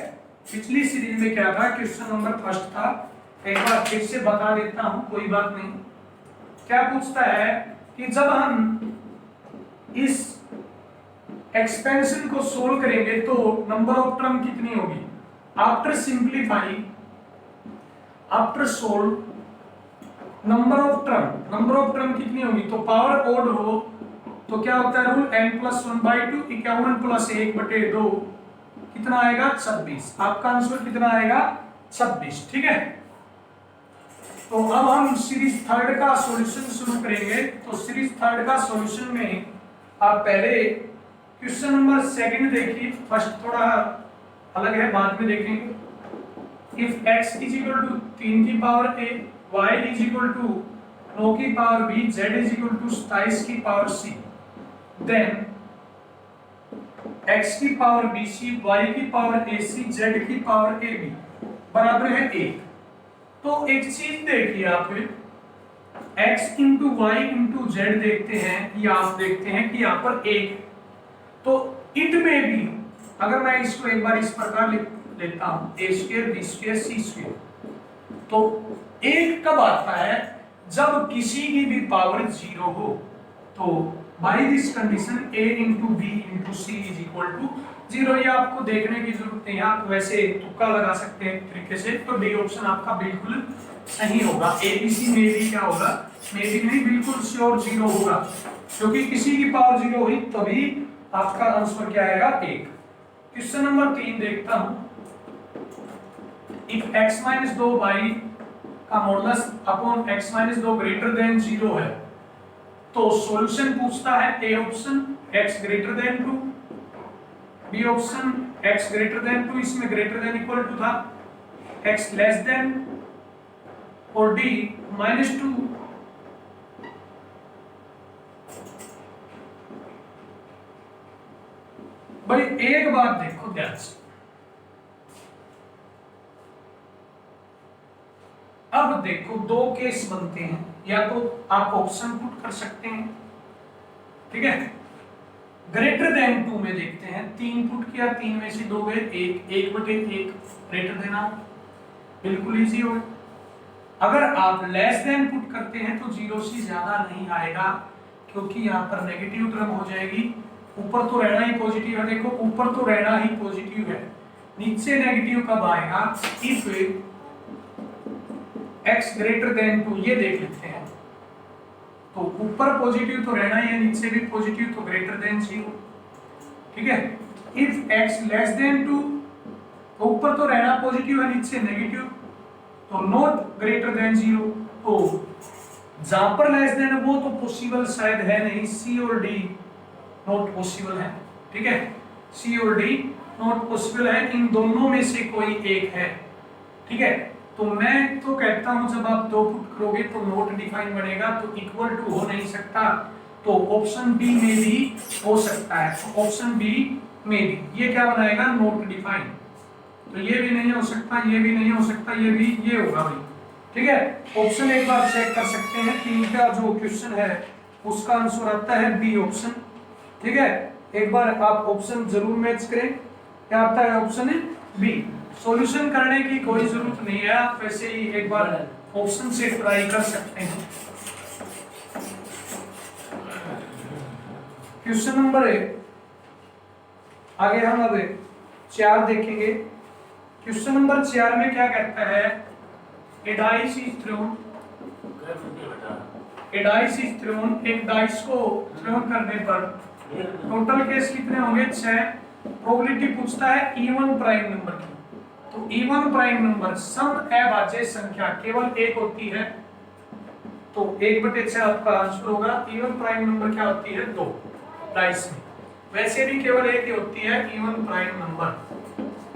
पिछली सीरीज में क्या था, क्वेश्चन नंबर फर्स्ट था, एक बार फिर से बता देता हूं, कोई बात नहीं। क्या पूछता है कि जब हम इस एक्सपेंशन को सोल्व करेंगे तो नंबर ऑफ टर्म कितनी होगी? After simplify, after solve number of term कितनी होगी? तो पावर ओड हो तो क्या होता है रूल, n+1/2, 51 + 1/2 कितना आएगा? 26। आपका आंसर कितना आएगा? 26। ठीक है, तो अब हम सीरीज थर्ड का सॉल्यूशन शुरू करेंगे। तो सीरीज थर्ड का सॉल्यूशन में आप पहले क्वेश्चन नंबर सेकंड देखिए, फर्स्ट थोड़ा अलग है, बाद में देखेंगे। इफ x = 3 की पावर a, y = 9 की पावर b, z = 27 की पावर c, देन x की पावर bc, y की पावर ac, z की पावर ab बराबर है 1। तो एक चीज देखिए आप, x × y × z देखते हैं, या आप देखते हैं कि यहाँ पर 1, तो इट में भी अगर मैं इसको एक बार इस प्रकार लिख लेता हूं, a² b² c², तो 1 कब आता है? जब किसी की भी पावर 0 हो। तो by this condition a × b × c = 0। ये आपको देखने की जरूरत नहीं है, आप वैसे तुक्का लगा सकते हैं तरीके से। तो डी ऑप्शन आपका बिल्कुल सही होगा। ABC में भी क्या होगा? में भी नहीं, बिल्कुल श्योर 0 होगा, क्योंकि किसी की पावर 0 हुई तभी आपका आंसर क्या आएगा? 1। क्वेश्चन नंबर 3 देखता हूं। इफ x - 2y का modulus upon x - 2 greater than 0 है, तो सॉल्यूशन पूछता है A option x greater than 2, B option x greater than 2, इसमें ग्रेटर देन इक्वल टू था, x लेस देन, और डी -2। भाई एक बात देखो ध्यान से, अब देखो दो केस बनते हैं, या तो आप ऑप्शन पुट कर सकते हैं, ठीक है। ग्रेटर देन 2 में देखते हैं, 3 पुट किया, 3 में से 2 गए, 1/1 ग्रेटर देन आप, बिल्कुल इजी हो। अगर आप लेस देन पुट करते हैं तो 0 से ज्यादा नहीं आएगा, क्योंकि यहाँ पर नेगेटिव टर्म हो जाएगी। ऊपर तो रहना ही पॉजिटिव है, देखो ऊपर तो रहना ही पॉजिटिव है, नीचे नेगेटिव कब आएगा? इफ x ग्रेटर देन 2, ये देख लेते हैं। तो ऊपर पॉजिटिव तो रहना ही है, नीचे भी पॉजिटिव, तो ग्रेटर देन 0, ठीक है। इफ x लेस देन 2, तो ऊपर तो रहना पॉजिटिव है, नीचे नेगेटिव, तो नॉट ग्रेटर देन 0। तो जहां पर लेस देन वो तो पॉसिबल शायद है नहीं, सी और डी नॉट पॉसिबल है, ठीक है। सी और डी नॉट पॉसिबल है, इन दोनों में से कोई एक है, ठीक है। तो मैं तो कहता हूं जब आप 2 पुट करोगे तो नॉट डिफाइन बनेगा, तो इक्वल टू हो नहीं सकता, तो ऑप्शन बी में भी हो सकता है। तो ऑप्शन बी में भी ये क्या बनाएगा? Not define. तो ये भी नहीं हो सकता, ये भी नहीं हो सकता, ये भी, ये होगा भाई, ठीक है। ऑप्शन एक बार चेक कर सकते हैं कि इनका जो क्वेश्चन है उसका आंसर आता है बी ऑप्शन, ठीक है। एक बार आप ऑप्शन जरूर मैच करें, क्या आता है? ऑप्शन है बी। सॉल्यूशन करने की कोई जरूरत नहीं है, आप वैसे ही एक बार ऑप्शन से ट्राई कर सकते हैं। क्वेश्चन नंबर 1 आगे हम अब 4 देखेंगे। क्वेश्चन नंबर 4 में क्या कहता है? A dice is thrown, एक डाइस को थ्रोन करने पर टोटल केस कितने होंगे? 6। प्रोबेबिलिटी पूछता है इवन प्राइम नंबर की, तो इवन प्राइम नंबर सम अभाज्य संख्या केवल एक होती है, तो 1/6 आपका आंसर होगा। इवन प्राइम नंबर क्या होती है? 2 डाइस में। वैसे भी केवल एक ही होती है इवन प्राइम नंबर,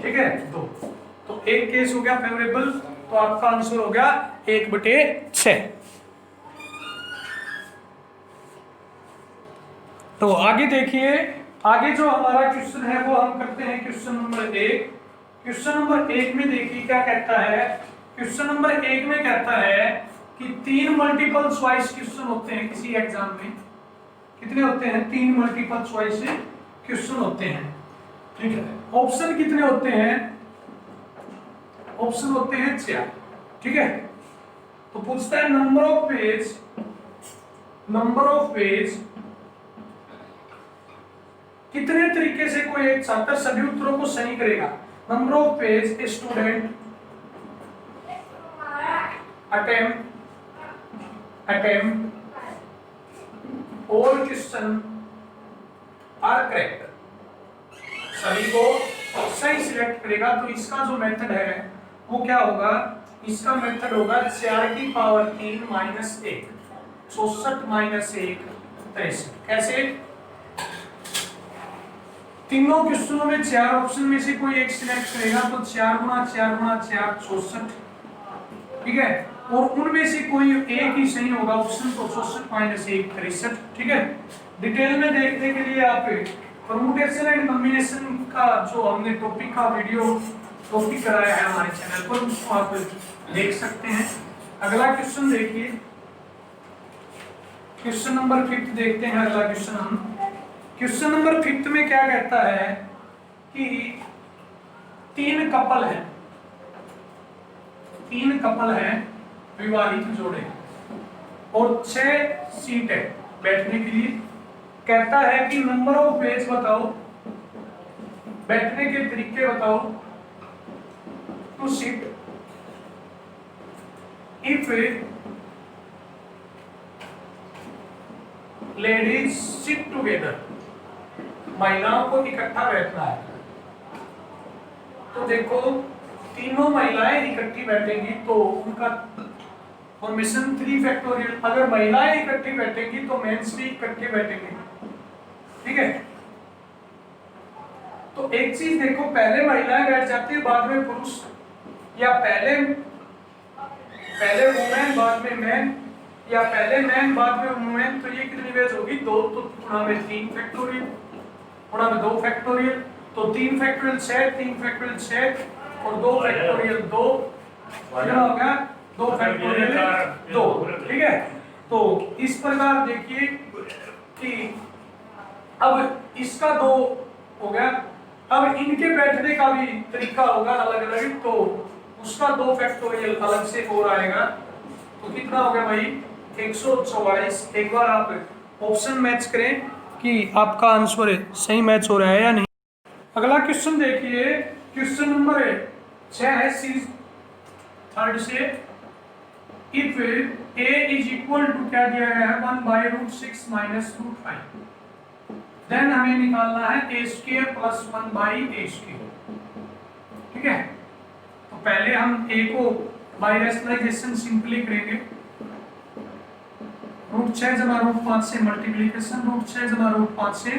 ठीक है, 2। तो एक केस हो गया फेवरेबल, तो आपका आंसर हो गया 1/6। तो आगे देखिए, आगे जो हमारा क्वेश्चन है वो हम करते हैं क्वेश्चन नंबर 1। क्वेश्चन नंबर 1 में देखिए क्या कहता है। क्वेश्चन नंबर 1 में कहता है कि 3 मल्टीपल चॉइस क्वेश्चन होते हैं किसी एग्जाम में। कितने होते हैं? 3 मल्टीपल चॉइस क्वेश्चन होते हैं, ठीक है। ऑप्शन कितने होते हैं? ऑप्शन होते हैं 4, ठीक है। तो पूछता है नंबर ऑफ पेज कितने तरीके से कोई एक छात्र सभी उत्तरों को सही करेगा। Number of page a student attempt all question are correct, सभी को सही सिलेक्ट करेगा। तो इसका जो मेथड है वो क्या होगा? इसका मेथड होगा 4 की पावर 3 माइनस 1, 64 माइनस 1 63। कैसे? तीनों क्वेश्चनों में 4 ऑप्शन में से कोई एक सिलेक्ट करेगा, तो 4 गुणा 4 गुणा 4 64, ठीक है। और उनमें से कोई एक ही सही होगा ऑप्शन, तो 64 माइनस 1 63, ठीक है। डिटेल में देखने के लिए आप परमुटेशन एंड कॉम्बिनेशन का जो हमने टॉपिक का वीडियो टॉपिक कराया है हमारे चैनल पर, उसको आप देख सकते हैं। अगला क्वेश्चन देखिए, क्वेश्चन नंबर 5 देखते हैं। अगला क्वेश्चन हम क्वेश्चन नंबर 5 में क्या कहता है कि 3 कपल हैं विवाहित जोड़े और 6 सीट है बैठने के लिए। कहता है कि नंबर ऑफ पेज बताओ, बैठने के तरीके बताओ to sit if ladies sit together, महिलाओं को इकट्ठा बैठना है। तो देखो तीनों महिलाएं इकट्ठी बैठेंगी तो उनका फॉर्मेशन 3 फैक्टोरियल। अगर महिलाएं इकट्ठी बैठेंगी तो मेंस भी इकट्ठे बैठेंगे, ठीक है। तो एक चीज देखो, पहले महिलाएं बैठ जाती है बाद में पुरुष, या पहले वुमेन बाद में मैन, या पहले मैन बाद में वुमेन। तो ये कितनी वेज होगी? 2, तो गुणा में 3 फैक्टोरियल, गुणा में 2 फैक्टोरियल, तो 3 फैक्टोरियल 6, 3 फैक्टोरियल 6 और 2 फैक्टोरियल 2, कितना हो गया? 2 फैक्टोरियल 2, ठीक है। तो इस प्रकार देखिए कि अब इसका 2 हो गया, अब इनके बैठने का भी तरीका होगा अलग अलग, तो उसका 2 फैक्टोरियल अलग से और आएगा। तो कितना हो गया भाई? 144। एक बार आप ऑप्शन मैच करें कि आपका आंसर सही मैच हो रहा है या नहीं। अगला क्वेश्चन देखिए, क्वेश्चन नंबर 6 है सी थर्ड से। If a is equal to क्या दिया गया है? 1/√6 माइनस √5, देन हमें निकालना है a² प्लस 1/a², ठीक है। तो पहले हम a को बाय रेशनलाइजेशन सिंपली करेंगे। √6 जमा √5 से मल्टीप्लीकेशन, √6 जमा √5 से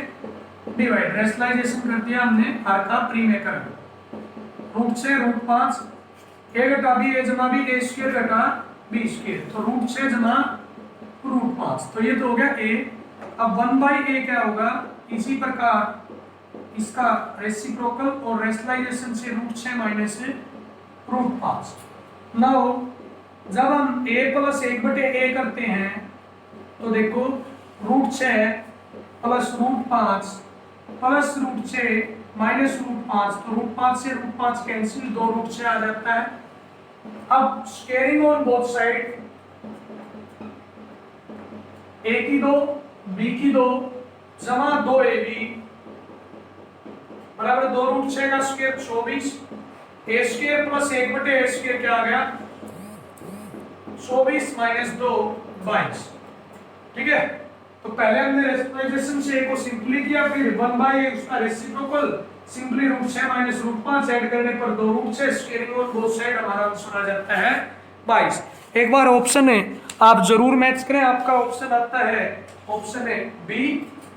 डिवाइड। रेशनलाइजेशन कर दिया हमने, हर का प्रीमेकर √6 √5 a घटा b a जमा b a² घटा b², तो √6 जमा √5, तो ये तो हो गया a। अब 1/a क्या होगा? इसी प्रकार इसका रेसिप्रोकल और रेशनलाइजेशन से √6 माइनस √5। नाउ जब हम a प्लस 1/a करते हैं तो देखो √6 प्लस √5 प्लस √6 माइनस √5, तो √5 से √5 कैंसिल, 2 √6 आ जाता है। अब squaring on both side, a की 2 b की 2 जमा 2ab बराबर 2 √6 का स्क्वायर 24, a² प्लस 1/a² क्या आ गया? 24 माइनस 2 22, ठीक है। तो पहले हमने रेशनलाइजेशन से a को सिंपली किया, फिर 1/a उसका रेसिप्रोकल सिंपली √6 माइनस √5 ऐड करने पर 2√6 स्क्वायरिंग और बोथ साइड हमारा आंसर आ जाता है 22। एक बार ऑप्शन है आप जरूर मैच करें, आपका ऑप्शन आता है ऑप्शन है बी।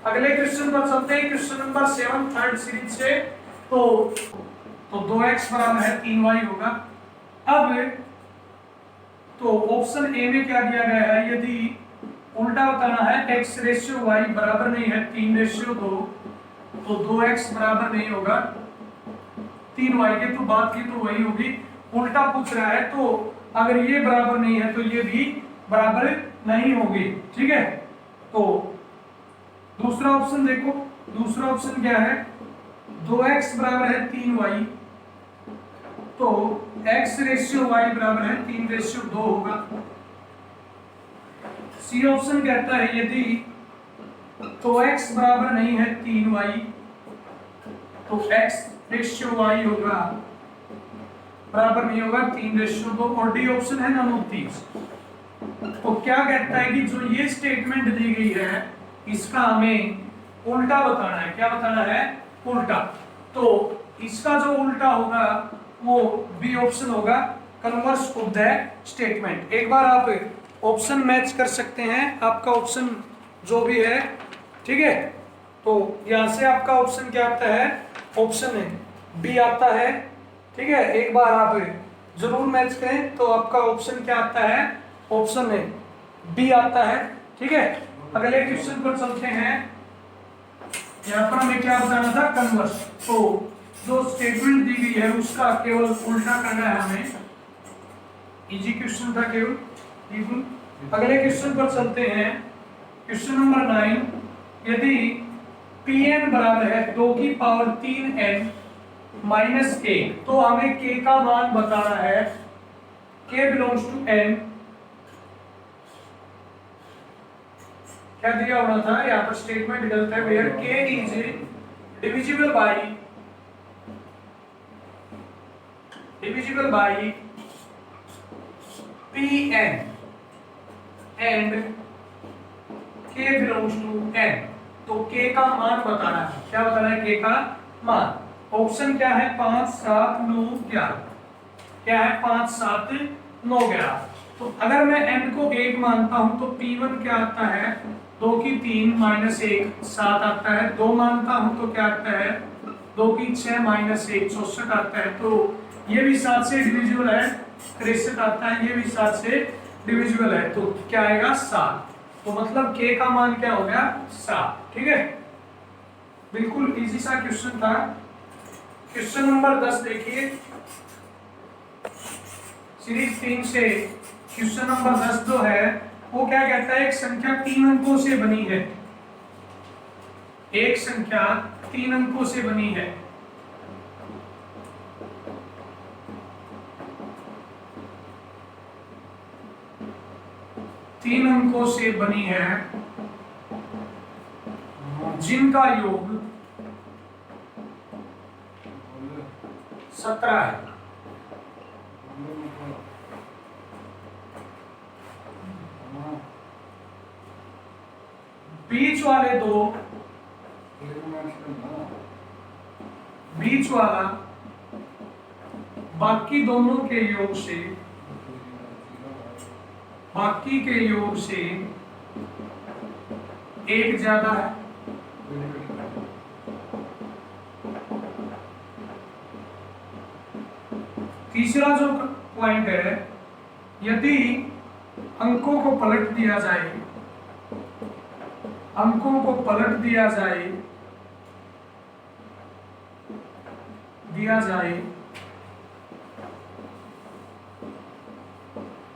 अगले क्वेश्चन पर चलते हैं, क्वेश्चन नंबर 7 थर्ड सीरीज से। तो 2x बराबर है 3y होगा। अब तो ऑप्शन ए में क्या दिया गया है, यदि उल्टा बताना है x रेशियो y बराबर नहीं है 3:2, तो 2x बराबर नहीं होगा 3y के, तो बात की तो वही होगी। उल्टा पूछ रहा है तो अगर ये बराबर नहीं है तो ये भी बराबर नहीं होगी, ठीक है। तो दूसरा ऑप्शन देखो, दूसरा ऑप्शन क्या है, 2x बराबर है 3y, तो x रेशियो y बराबर है 3:2 होगा। सी ऑप्शन कहता है यदि तो x बराबर नहीं है 3y, तो x रेशियो y होगा बराबर नहीं होगा 3:2, और डी ऑप्शन है नॉन ऑफ दीस। तो क्या कहता है कि जो ये स्टेटमेंट दी गई है इसका हमें उल्टा बताना है। क्या बताना है? उल्टा। तो इसका जो उल्टा होगा वो बी ऑप्शन होगा, कन्वर्स ऑफ द स्टेटमेंट। एक बार आप ऑप्शन मैच कर सकते हैं, आपका ऑप्शन जो भी है, ठीक है। तो यहां से आपका ऑप्शन क्या आता है, ऑप्शन है बी आता है, ठीक है। एक बार आप जरूर मैच करें तो आपका ऑप्शन क्या आता है, ऑप्शन है बी आता है, ठीक है। अगले क्वेश्चन पर चलते हैं। यहाँ पर हमें क्या बताना था, कन्वर्स। तो जो स्टेटमेंट दी गई है उसका केवल उल्टा करना है हमें। इजी क्वेश्चन था केवल, बिल्कुल। अगले क्वेश्चन पर चलते हैं, क्वेश्चन नंबर 9। यदि Pn बराबर है 2 की पावर 3n माइनस 1, तो हमें k का मान बताना है। k बिलोंग्स टू n, क्या दिया होना था, यहाँ पर स्टेटमेंट गलत है। Where k is divisible by Pn and k belongs to n। तो k का मान बताना है। क्या बताना है? k का मान। ऑप्शन क्या है, 5, 7, 9, 11। क्या है? 5, 7, 9, 11। तो अगर मैं n को 1 मानता हूं तो P1 क्या आता है, 2 की 3 माइनस 1 7 आता है। 2 मानता हूं तो क्या आता है, 2 की 6 माइनस 1 64 आता है। तो ये भी 7 से डिविजिबल है, 63 आता है। ये भी 7 से डिविजिबल है, तो क्या आएगा, 7। तो मतलब k का मान क्या हो गया, 7, ठीक है। बिल्कुल इजी सा क्वेश्चन था। क्वेश्चन नंबर 10 देखिए, सीरीज 3 से क्वेश्चन नंबर 10 जो है वो क्या कहता है, एक संख्या 3 अंकों से बनी है। एक संख्या 3 अंकों से बनी है। तीन अंकों से बनी है जिनका योग 17 है। बीच वाले दो, बीच वाला बाकी दोनों के योग से, बाकी के योग से एक ज्यादा है। तीसरा जो पॉइंट है, यदि अंकों को पलट दिया जाए, अंकों को पलट दिया जाए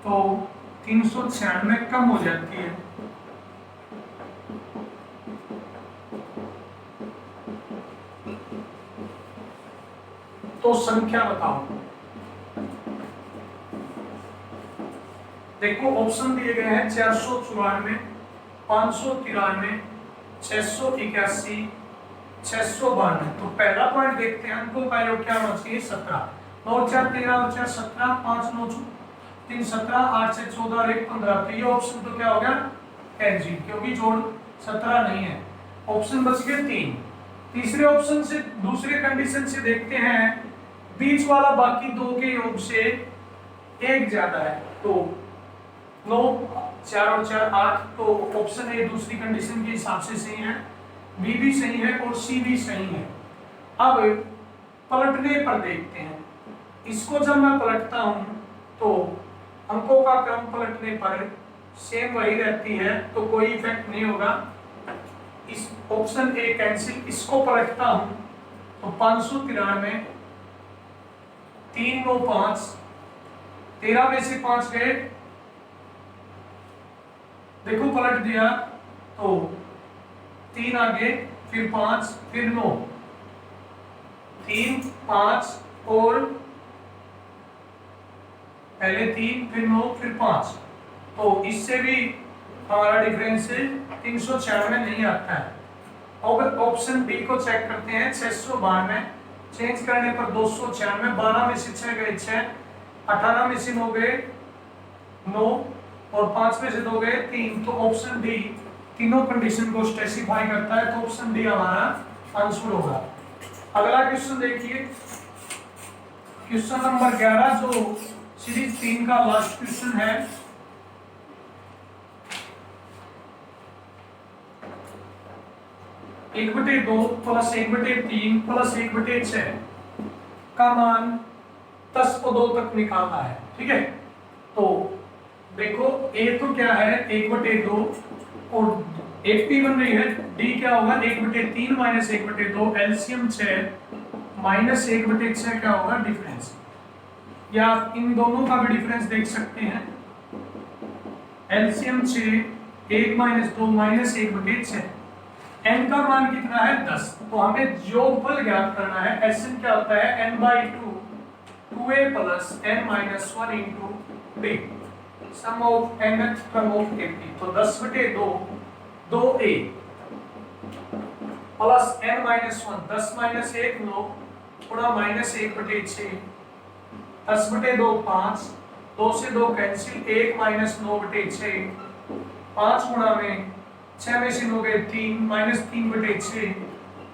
तो 396 कम हो जाती है। तो संख्या बताओ। देखो ऑप्शन दिए गए हैं 494, 593, 681, 692। तो पहला पॉइंट देखते हैं, अंकों का योग क्या होना चाहिए, 17। 9 और 4 13 और 4 17, 5 9 3 17, 8 से 14 और 1 15। तो ये ऑप्शन तो क्या हो गया, एनजी, क्योंकि जोड़ 17 नहीं है, ऑप्शन बच गए 3। तीसरे ऑप्शन से, दूसरे कंडीशन से देखते हैं, बीच वाला बाकी दो के योग से एक ज्यादा है, तो 9, 4 और 4 8, तो ऑप्शन ए दूसरी कंडीशन के हिसाब से सही है, बी भी सही है और सी भी सही है। अब पलटने पर देखते हैं, इसको जब मैं पलटता हूं तो अंकों का क्रम पलटने पर सेम वही रहती है, तो कोई इफेक्ट नहीं होगा। इस ऑप्शन ए कैंसिल, इसको पलटता हूं तो 593, 3 9 5, 13 में से 5 गए, देखो पलट दिया तो 3 आगे, फिर 5, फिर 9, 3 5 और पहले 3 फिर 9 फिर 5, तो इससे भी हमारा डिफरेंस 396 नहीं आता है। अब ऑप्शन बी को चेक करते हैं, 692, चेंज करने पर 296, 12 में से 6 गए 6, 18 में से 9 गए 9 और 5 में से 2 गए 3, तो ऑप्शन डी तीनों कंडीशन को स्पेसिफाई करता है, तो ऑप्शन डी हमारा आंसर होगा। अगला क्वेश्चन देखिए, क्वेश्चन नंबर 11 जो सीरीज 3 का लास्ट क्वेश्चन है। एक बटे 2 प्लस 1/3 प्लस 1/6 का मान 10 पदों तक निकालना है, ठीक है। तो देखो ए तो क्या है 1/2 और एक पी बन रही है, डी क्या होगा 1/3 माइनस 1/2, एलसीएम 6 माइनस 1/6 क्या होगा डिफरेंस, या आप इन दोनों का भी डिफरेंस देख सकते हैं। एलसीएम 6, 1 माइनस 2 माइनस 1/6, n का मान कितना है 10, तो हमें योगफल ज्ञात करना है। एसएन क्या होता है n/2 2a plus n minus 1 into b, sum of nth क्रम ऑफ AP, तो 10/2 2a plus n minus 1, 10 minus 1 9 गुणा माइनस 1/6, 10/2 5, 2 से 2 कैंसिल, 1 माइनस 9/6, 5 गुणा में 6 में से 9 गए 3, माइनस 3/6,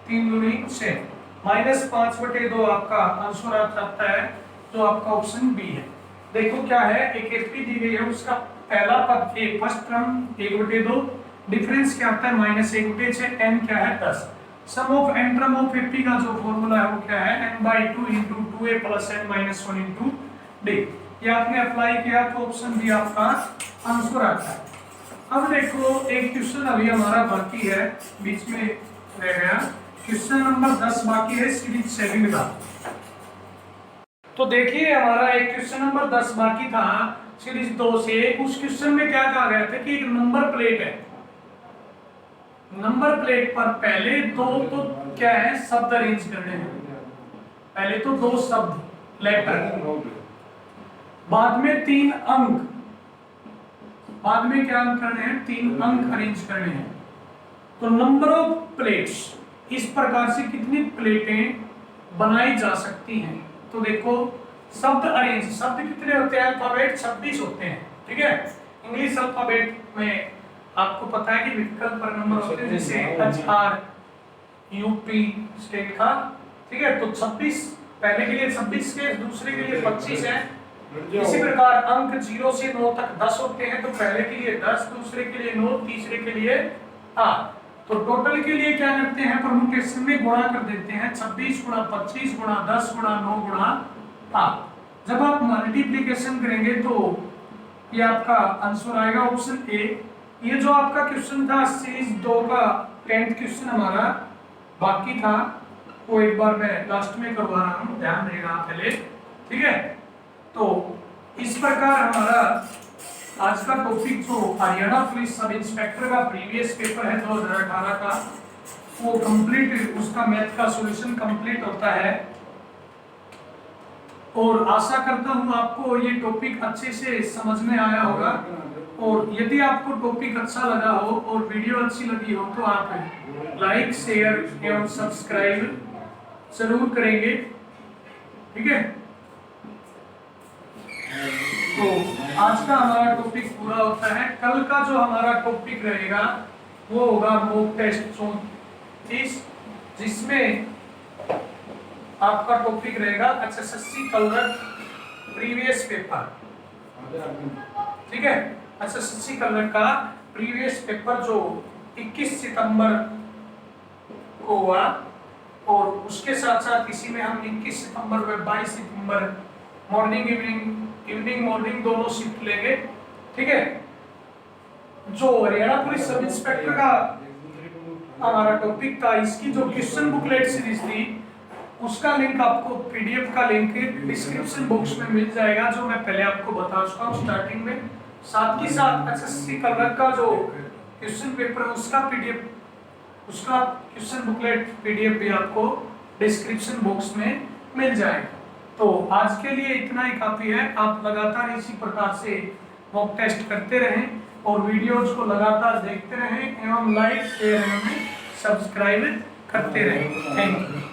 3 दूनी 6, माइनस 5/2 आपका आंसर आता है, जो आपका ऑप्शन बी है। देखो क्या है, एक एपी दी गई है, उसका पहला पद एक फर्स्ट टर्म 1/2, डिफरेंस क्या आता है माइनस 1/6, n क्या है 10, sum of n term of AP का जो फॉर्मूला है वो क्या है n/2 into 2a plus n minus 1 into d। ये आपने अप्लाई किया तो ऑप्शन बी आपका आंसर आता है। अब देखो एक क्वेश्चन अभी हमारा बाकी है, बीच में रह गया, क्वेश्चन नंबर 10 बाकी है सीरीज 7 का। तो देखिए हमारा एक क्वेश्चन नंबर 10 बाकी था सीरीज 2 से। उस क्वेश्चन में क्या कहा गया था कि एक नंबर प्लेट है, नंबर प्लेट पर पहले दो तो क्या है शब्द अरेंज करने हैं, पहले तो 2 शब्द लेटर, बाद में 3 अंक, बाद में क्या अंक करने हैं 3 अंक अरेंज करने हैं। तो नंबर ऑफ प्लेट्स, इस प्रकार से कितनी प्लेटें बनाई जा सकती हैं। तो देखो शब्द अरेंज, शब्द कितने होते हैं अल्फाबेट 26 होते हैं, ठीक है। इंग्लिश अल्फाबेट में आपको पता है कि विकल्प पर नंबर होते हैं, जैसे HR UP स्टेट का, ठीक है। तो 26 पहले के लिए 26 के, दूसरे के लिए 25 है। इसी प्रकार अंक 0 से 9 तक 10 होते हैं, तो पहले के लिए 10, दूसरे के लिए 9, तीसरे के लिए 8। तो टोटल के लिए क्या करते हैं परमुटेशन में गुणा कर देते हैं, 26 गुणा 25 गुणा 10 गुणा 9 गुणा 8। जब आप मल्टीप्लीकेशन करेंगे तो ये आपका आंसर आएगा ऑप्शन ए। ये जो आपका क्वेश्चन था सीरीज 2 का 10th क्वेश्चन हमारा बाकी था, वो एक बार मैं लास्ट में करवा रहा हूँ, ध्यान देगा पहले, ठीक है। तो इस प्रकार हमारा आज का टॉपिक जो हरियाणा पुलिस सब इंस्पेक्टर का प्रीवियस पेपर है 2018 का, वो कंप्लीट, उसका मैथ का सॉल्यूशन कंप्लीट होता है। और आशा करता हूँ आपको ये टॉपिक अच्छे से समझ में आया होगा, और यदि आपको टॉपिक अच्छा लगा हो और वीडियो अच्छी लगी हो तो आप लाइक शेयर एवं सब्सक्राइब जरूर करेंगे, ठीक है। तो आज का हमारा टॉपिक पूरा होता है। कल का जो हमारा टॉपिक रहेगा वो होगा मॉक टेस्ट 34, जिसमें आपका टॉपिक रहेगा एसएससी कलर प्रीवियस पेपर। ठीक है, एसएससी कलर का प्रीवियस पेपर जो 21 सितंबर को हुआ, और उसके साथ साथ इसी में हम 21 सितंबर व 22 सितंबर मॉर्निंग इवनिंग मॉर्निंग दोनों शिफ्ट लेंगे। ठीक है, जो हरियाणा पुलिस सब इंस्पेक्टर का हमारा टॉपिक था, इसकी जो क्वेश्चन बुकलेट सीरीज थी उसका लिंक आपको, पीडीएफ का लिंक डिस्क्रिप्शन बॉक्स में मिल जाएगा, जो मैं पहले आपको बता चुका हूँ स्टार्टिंग में। साथ ही साथ एसएससी कलर का जो क्वेश्चन पेपर है उसका पीडीएफ, उसका क्वेश्चन बुकलेट पीडीएफ भी आपको डिस्क्रिप्शन बॉक्स में मिल जाएगा। तो आज के लिए इतना ही काफी है। आप लगातार इसी प्रकार से मॉक टेस्ट करते रहें और वीडियोज को लगातार देखते रहें एवं लाइक शेयर एवं सब्सक्राइब करते रहें। Thank you.